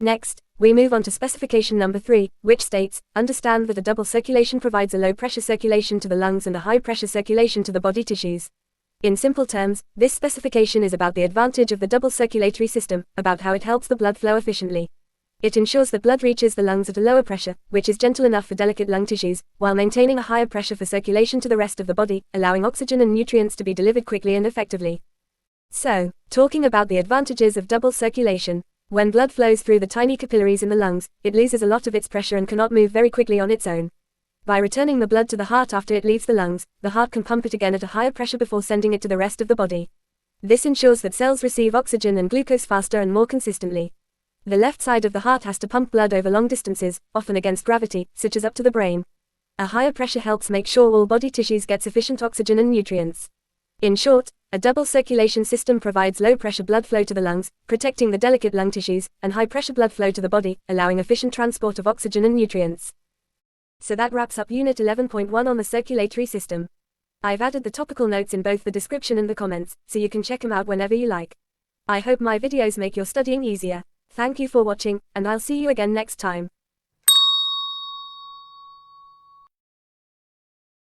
Next, we move on to specification number 3, which states, understand that a double circulation provides a low-pressure circulation to the lungs and a high-pressure circulation to the body tissues. In simple terms, this specification is about the advantage of the double circulatory system, about how it helps the blood flow efficiently. It ensures that blood reaches the lungs at a lower pressure, which is gentle enough for delicate lung tissues, while maintaining a higher pressure for circulation to the rest of the body, allowing oxygen and nutrients to be delivered quickly and effectively. So, talking about the advantages of double circulation, when blood flows through the tiny capillaries in the lungs, it loses a lot of its pressure and cannot move very quickly on its own. By returning the blood to the heart after it leaves the lungs, the heart can pump it again at a higher pressure before sending it to the rest of the body. This ensures that cells receive oxygen and glucose faster and more consistently. The left side of the heart has to pump blood over long distances, often against gravity, such as up to the brain. A higher pressure helps make sure all body tissues get sufficient oxygen and nutrients. In short, a double circulation system provides low-pressure blood flow to the lungs, protecting the delicate lung tissues, and high-pressure blood flow to the body, allowing efficient transport of oxygen and nutrients. So that wraps up Unit 11.1 on the circulatory system. I've added the topical notes in both the description and the comments, so you can check them out whenever you like. I hope my videos make your studying easier. Thank you for watching, and I'll see you again next time.